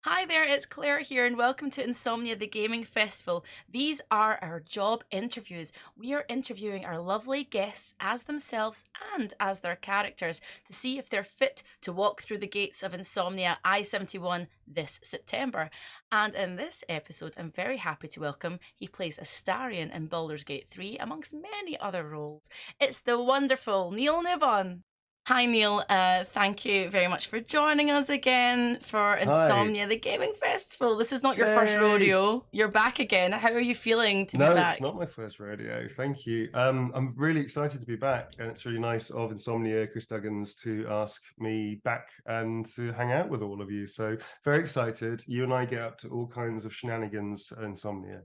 Hi there, it's Claire here, and welcome to Insomnia, the gaming festival. These are our job interviews. We are interviewing our lovely guests as themselves and as their characters to see if they're fit to walk through the gates of Insomnia I-71 this September. And in this episode, I'm very happy to welcome, he plays Astarion in Baldur's Gate 3, amongst many other roles. It's the wonderful Neil Newbon. Hi Neil, thank you very much for joining us again for Hi. Insomnia, the gaming festival. This is not your first Yay. rodeo. You're back again. How are you feeling to be No, it's back? not my first rodeo. Thank you. I'm really excited to be back, and it's really nice of Insomnia, Chris Duggins, to ask me back and to hang out with all of you. So very excited. You and I get up to all kinds of shenanigans at Insomnia,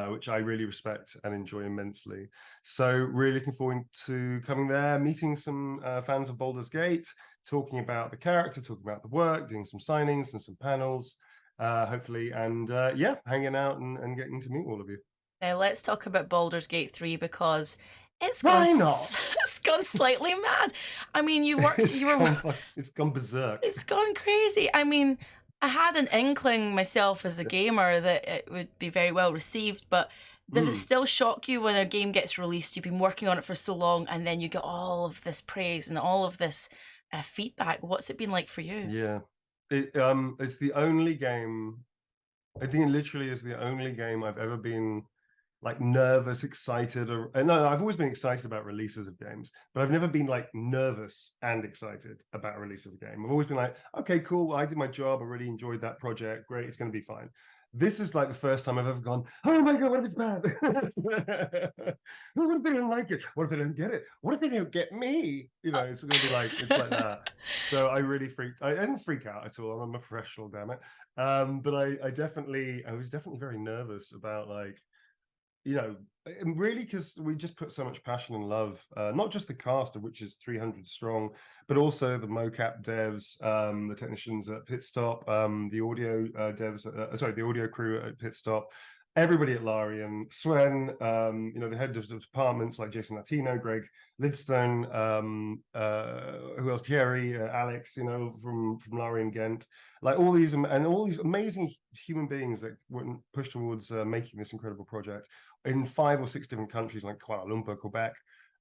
which I really respect and enjoy immensely. So really looking forward to coming there, meeting some fans of Baldur's Gate, talking about the character, talking about the work, doing some signings and some panels. Hopefully, and yeah, hanging out and getting to meet all of you. Now let's talk about Baldur's Gate 3 because Why not? it's gone slightly mad. I mean, It's you were it's gone berserk. it's gone crazy. I mean, I had an inkling myself as a gamer that it would be very well received, but does it Mm, still shock you when a game gets released? You've been working on it for so long, and then you get all of this praise and all of this feedback. What's it been like for you? yeah. It's the only game. I think it literally is the only game I've ever been like nervous, excited, or no, I've always been excited about releases of games, but I've never been like nervous and excited about a release of a game. I've always been like, okay, cool, I did my job, I really enjoyed that project, great, it's going to be fine. This is like the first time I've ever gone, oh my god, what if it's bad? What if they don't like it? What if they don't get it? What if they don't get me? You know, it's going to be like it's like that. So I really freaked. I didn't freak out at all. I'm a professional, damn it. But I was definitely very nervous about like you know, and really because we just put so much passion and love, not just the cast of which is 300 strong, but also the mocap devs, the technicians at Pit Stop, the audio devs, sorry, the audio crew at Pit Stop, everybody at Larian, Swen, the head of the departments like Jason Latino, Greg Lidstone, who else? Thierry, Alex, from Larian Ghent, like all these amazing human beings that were pushed towards making this incredible project in 5 or 6 different countries like Kuala Lumpur, Quebec.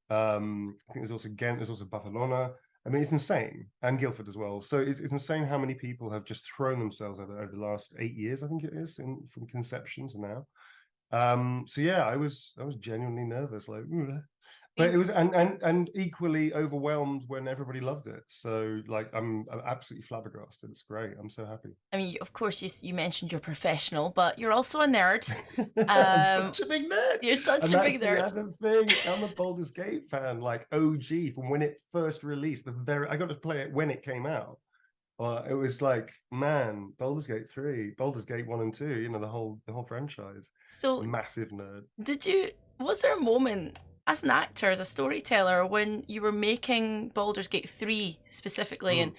I think there's also Ghent, there's also Barcelona. I mean, it's insane, and Guildford as well. So it's insane how many people have just thrown themselves over the last 8 years, I think it is, from conception to now. So yeah, I was genuinely nervous, like, but it was and equally overwhelmed when everybody loved it. So like, I'm absolutely flabbergasted. It's great. I'm so happy. I mean, of course, you mentioned you're professional, but you're also a nerd. I'm Um, such a big nerd. you're such And a that's big the nerd. other thing. I'm a Baldur's Gate fan, like OG from when it first released. I got to play it when it came out. It was like, man, Baldur's Gate 3, Baldur's Gate 1 and 2, the whole franchise. So, Massive nerd. was there a moment as an actor, as a storyteller, when you were making Baldur's Gate 3 specifically, Mm,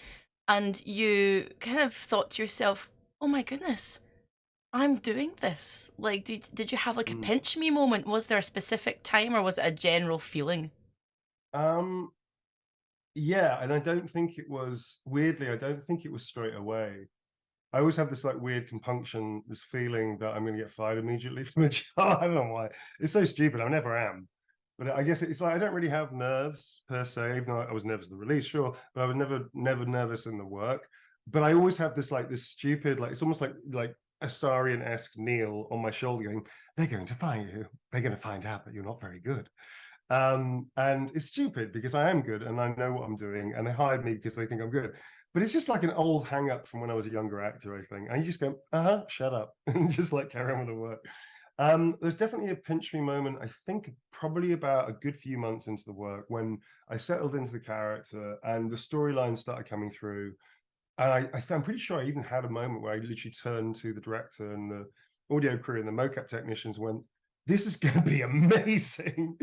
and you kind of thought to yourself, oh my goodness, I'm doing this? Like, did you have like a mm. pinch me moment? Was there a specific time, or was it a general feeling? Um, yeah, and I don't think it was straight away. I always have this like weird compunction, this feeling that I'm going to get fired immediately from a job. I don't know why. It's so stupid. I never am. But I guess it's like I don't really have nerves per se, even though I was nervous in the release, sure, but I was never nervous in the work. But I always have this stupid, like it's almost like Astarion-esque Neil on my shoulder going, they're going to fire you. They're going to find out that you're not very good. And it's stupid because I am good and I know what I'm doing, and they hired me because they think I'm good. But it's just like an old hang up from when I was a younger actor, I think. And you just go, shut up, and just like carry on with the work. There's definitely a pinch me moment, I think probably about a good few months into the work when I settled into the character and the storyline started coming through. And I'm pretty sure I even had a moment where I literally turned to the director and the audio crew and the mocap technicians and went, this is going to be amazing.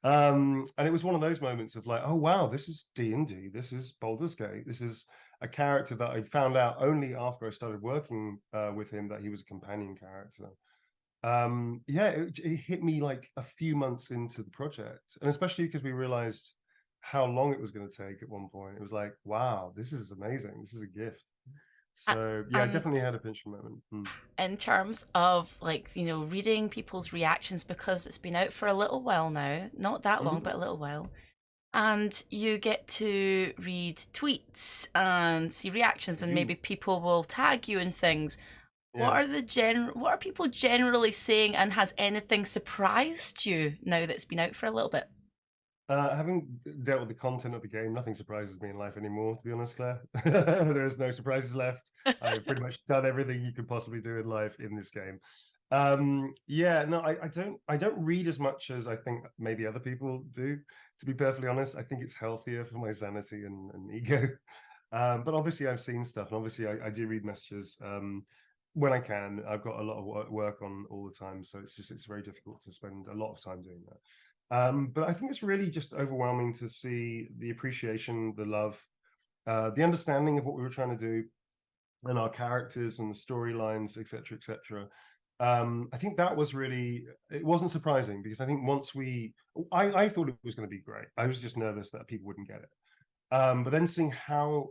And it was one of those moments of like, oh, wow, this is D&D. This is Baldur's Gate. This is a character that I found out only after I started working with him that he was a companion character. Yeah, it hit me like a few months into the project, and especially because we realized how long it was going to take at one point. It was like, wow, this is amazing. This is a gift. So yeah, I And definitely had a pinch moment. in terms of like, reading people's reactions, because it's been out for a little while now, not that long, Mhm. but a little while. And you get to read tweets and see reactions, and Indeed. maybe people will tag you and things. Yeah. What are people generally saying, and has anything surprised you now that it's been out for a little bit? Having dealt with the content of the game, nothing surprises me in life anymore, to be honest, Claire. There's no surprises left. I've pretty much done everything you could possibly do in life in this game. Yeah, no, I don't read as much as I think maybe other people do, to be perfectly honest. I think it's healthier for my sanity and ego. But obviously I've seen stuff, and obviously I do read messages when I can. I've got a lot of work on all the time, so it's very difficult to spend a lot of time doing that. But I think it's really just overwhelming to see the appreciation, the love, the understanding of what we were trying to do, and our characters and the storylines, etc., etc. I think that was really, it wasn't surprising, because I think once I thought it was going to be great. I was just nervous that people wouldn't get it. But then seeing how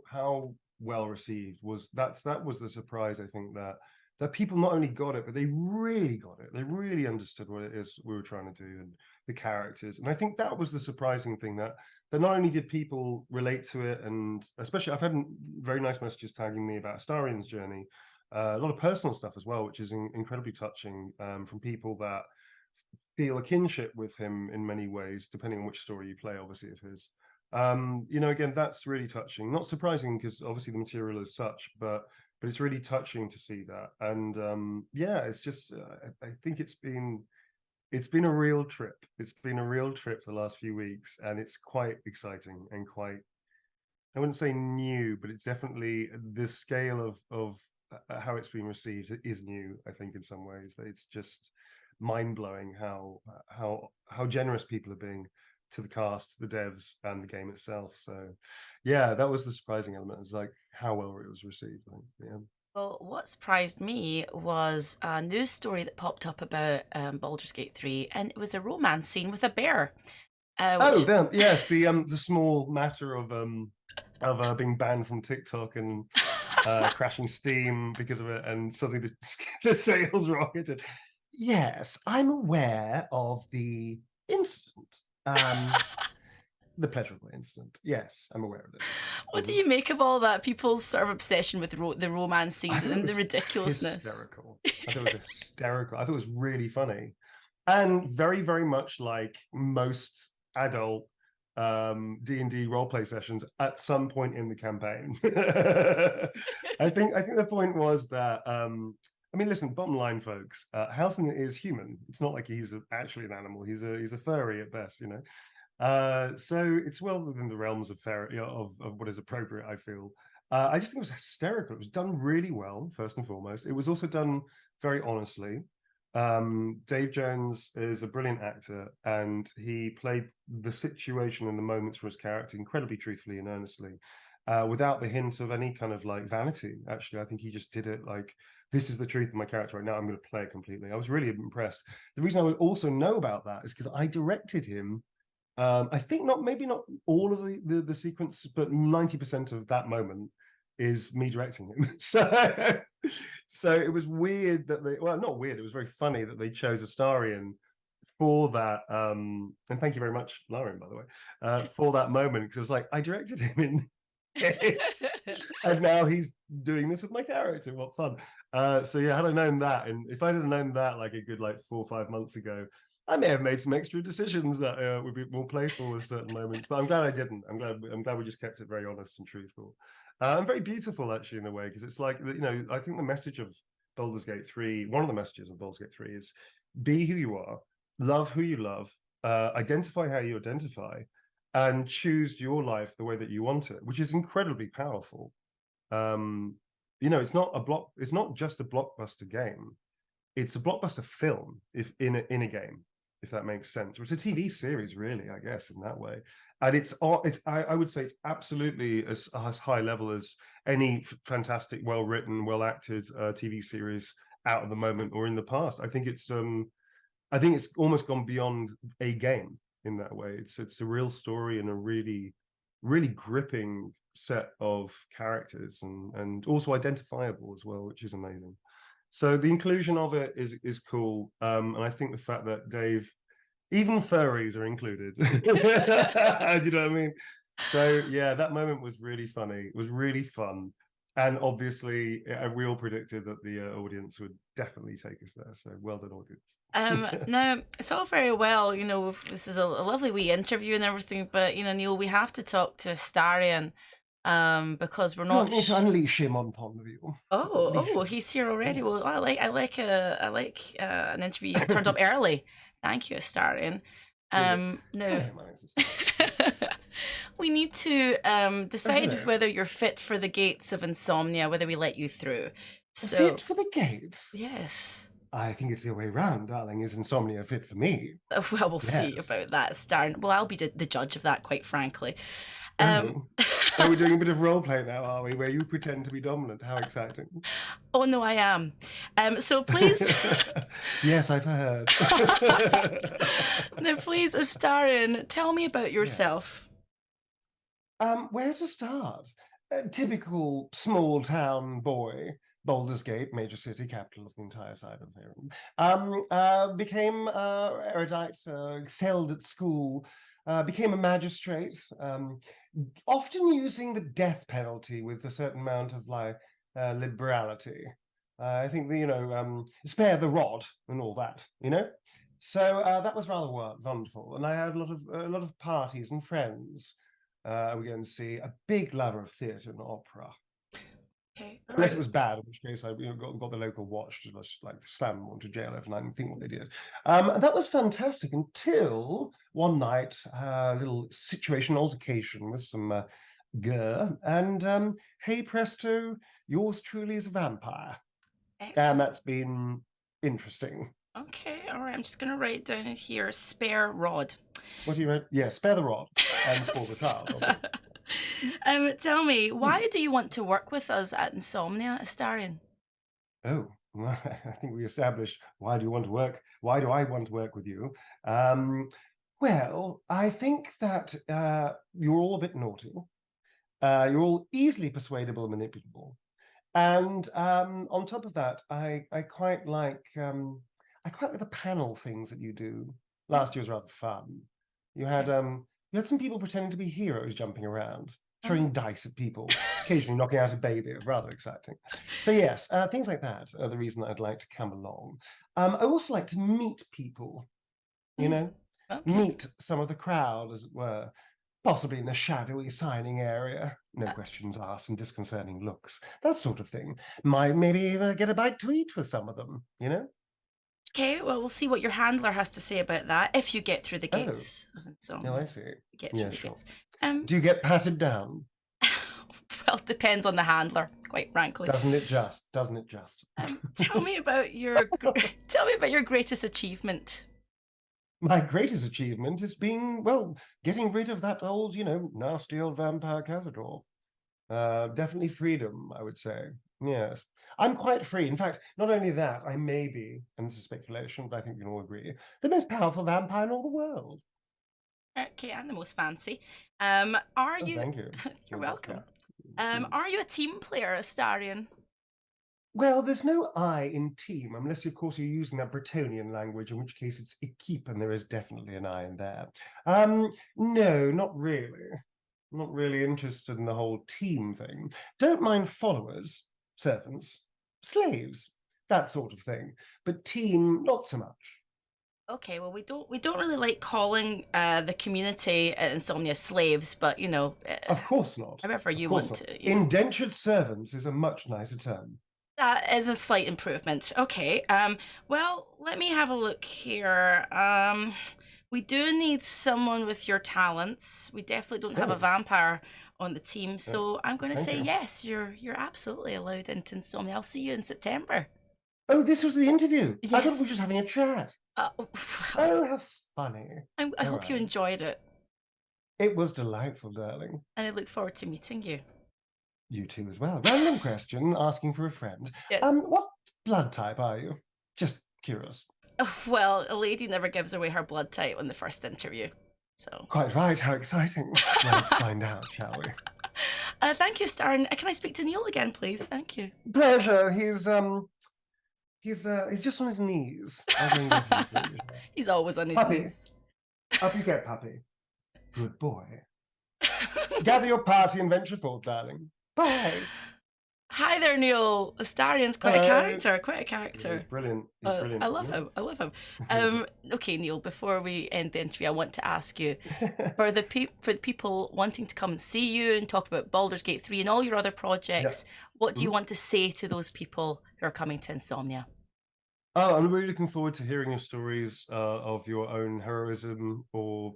well received that was the surprise. I think that people not only got it, but they really got it. They really understood what it is we were trying to do, and the characters. And I think that was the surprising thing, that not only did people relate to it, and especially I've had very nice messages tagging me about Astarion's journey, a lot of personal stuff as well, which is incredibly touching, from people that feel a kinship with him in many ways, depending on which story you play, obviously, of his. Again, that's really touching. Not surprising, because obviously the material is such, but it's really touching to see that. And yeah, it's just I think it's been a real trip. It's been a real trip for the last few weeks, and it's quite exciting and quite, I wouldn't say new, but it's definitely the scale of how it's been received is new. I think in some ways that it's just mind blowing how generous people are being to the cast, the devs, and the game itself. So, yeah, that was the surprising element. It's like how well it was received. I think. Yeah. Well, what surprised me was a news story that popped up about Baldur's Gate 3, and it was a romance scene with a bear, Oh, which then yes, the small matter of being banned from TikTok and crashing Steam because of it, and suddenly the sales rocketed. Yes, I'm aware of the incident. The pleasurable incident. Yes, I'm aware of it. what do Mhm. you make of all that? People's sort of obsession with the romance I scenes thought it and the was ridiculousness. hysterical. I thought it was hysterical. I thought it was really funny, and very, very much like most adult D&D roleplay sessions at some point in the campaign. I think the point was that I mean, listen, bottom line, folks, Halsin is human. It's not like he's actually an animal. He's a furry at best, you know. So it's well within the realms of fair, of what is appropriate, I feel. I just think it was hysterical. It was done really well, first and foremost. It was also done very honestly. Dave Jones is a brilliant actor, and he played the situation and the moments for his character incredibly truthfully and earnestly, without the hint of any kind of like vanity. Actually, I think he just did it like, this is the truth of my character right now. I'm going to play it completely. I was really impressed. The reason I would also know about that is because I directed him. I think maybe not all of the sequence, but 90% of that moment is me directing him. So it was weird that well, not weird, it was very funny that they chose Astarion for that. And thank you very much, Lauren, by the way, for that moment, because it was like I directed him in this, and now he's doing this with my character. What fun! So yeah, had I known that, and if I had known that like a good like 4 or 5 months ago, I may have made some extra decisions that would be more playful with certain moments. But I'm glad I didn't. I'm glad we just kept it very honest and truthful, and very beautiful actually in a way, because it's like, I think the message of Baldur's Gate 3, one of the messages of Baldur's Gate 3 is be who you are, love who you love, identify how you identify, and choose your life the way that you want it, which is incredibly powerful. Um, it's not just a blockbuster game. It's a blockbuster film, if in a game, if that makes sense. Or it's a TV series, really, I guess, in that way. And I would say it's absolutely as high level as any fantastic, well written, well acted TV series out of the moment or in the past. I think it's almost gone beyond a game in that way. It's a real story, and a really really gripping set of characters and also identifiable as well, which is amazing. So the inclusion of it is cool. And I think the fact that Dave, even furries are included. Do you know what I mean? So yeah, that moment was really funny. It was really fun. And obviously, we all predicted that the audience would definitely take us there. So well done, audience. Now it's all very well, this is a lovely wee interview and everything, but Neil, we have to talk to Astarion, because we're You not. want me to unleash him on you? Oh, he's here already. Yes. Well, I like an interview you turned up early. Thank you, Astarion. Now Hello, my name's Astarion. we need to decide hello. whether you're fit for the gates of Insomnia, whether we let you through. So, Fit for the gates? yes. I think it's the other way round, darling. Is Insomnia fit for me? Well, we'll see Yes. about that, Astarion. Well, I'll be the judge of that, quite frankly. Oh. Are we doing a bit of role play now, are we? Where you pretend to be dominant? How exciting. Oh, no, I am. So please. Yes, I've heard. Now, please, Astarion, tell me about yourself. Where to start? A typical small town boy, Baldur's Gate, major city, capital of the entire side of here. Became erudite, excelled at school, became a magistrate, often using the death penalty with a certain amount of liberality. I think spare the rod and all that, So that was rather wonderful, and I had a lot of parties and friends. We're going to see a big lover of theatre and opera. Okay. Unless it was bad, in which case I got the local watch to just slam them onto jail overnight and think what they did. And that was fantastic until one night, a little situation altercation with some and hey presto, yours truly is a vampire. Excellent. And that's been interesting. Okay, all right. I'm just going to write down here, spare rod. What do you write? Yeah, spare the rod and spoil the child. Tell me, why do you want to work with us at Insomnia, Astarion? Oh, well, I think we established why do you want to work? Why do I want to work with you? Well, I think that you're all a bit naughty. You're all easily persuadable and manipulable. And on top of that, I quite like the panel things that you do. Last year was rather fun. You had some people pretending to be heroes jumping around, throwing dice at people, occasionally knocking out a baby. Rather exciting. So yes, things like that are the reason I'd like to come along. I also like to meet people, meet some of the crowd, as it were, possibly in a shadowy signing area, no questions asked and disconcerting looks, that sort of thing. Might maybe get a bite to eat with some of them, Okay, well, we'll see what your handler has to say about that if you get through the gates. Oh, I see. Get through the gates. Do you get patted down? Well, it depends on the handler, quite frankly. Doesn't it just? Tell me about your greatest achievement. My greatest achievement is getting rid of that old, nasty old vampire cazador. Definitely freedom, I would say. Yes, I'm quite free. In fact, not only that, I may be, and this is speculation, but I think we can all agree, the most powerful vampire in all the world. Okay, and the most fancy. Are you? Thank you. You're welcome. Are you a team player, Astarion? Well, there's no I in team, unless, of course, you're using that Bretonian language, in which case it's équipe, and there is definitely an I in there. No, not really. Not really interested in the whole team thing. Don't mind followers, servants, slaves, that sort of thing. But team, not so much. Okay, well, we don't really like calling the community at Insomnia slaves, but of course not. However you want to. Indentured servants is a much nicer term. That is a slight improvement. Okay. Well, let me have a look here. We do need someone with your talents. We definitely don't have a vampire on the team, so I'm going to say yes. You're absolutely allowed into Insomnia. I'll see you in September. Oh, this was the interview. Yes. I thought we were just having a chat. Oh, how funny. I hope you enjoyed it. It was delightful, darling. And I look forward to meeting you. You too as well. Random question, asking for a friend. Yes. What blood type are you? Just curious. Well, a lady never gives away her blood type on the first interview. So, Quite right. How exciting. Well, let's find out, shall we? thank you, Astarion. Can I speak to Neil again, please? Thank you. Pleasure. He's just on his knees. I'll go and get him, please. He's always on his Puppy. knees. Up you get, puppy. Good boy. Gather your party and venture forth, darling. Bye. Hi there, Neil. Astarion's quite a Hello. character. Quite a character. He's brilliant. He's brilliant. I love him. I love him. Okay, Neil. Before we end the interview, I want to ask you for the people wanting to come and see you and talk about Baldur's Gate 3 and all your other projects. What do you want to say to those people who are coming to Insomnia? Oh, I'm really looking forward to hearing your stories of your own heroism or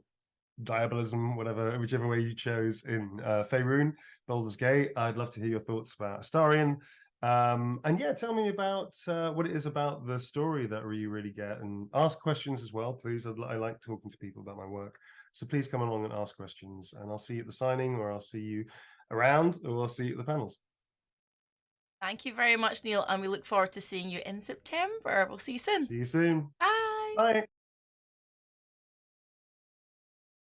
diabolism, whichever way you chose in Faerun, Baldur's Gate. I'd love to hear your thoughts about Astarion. And yeah, tell me about what it is about the story that you really get, and ask questions as well, please. I like talking to people about my work. So please come along and ask questions, and I'll see you at the signing, or I'll see you around, or I'll see you at the panels. Thank you very much, Neil, and we look forward to seeing you in September. We'll see you soon. See you soon. Bye. Bye.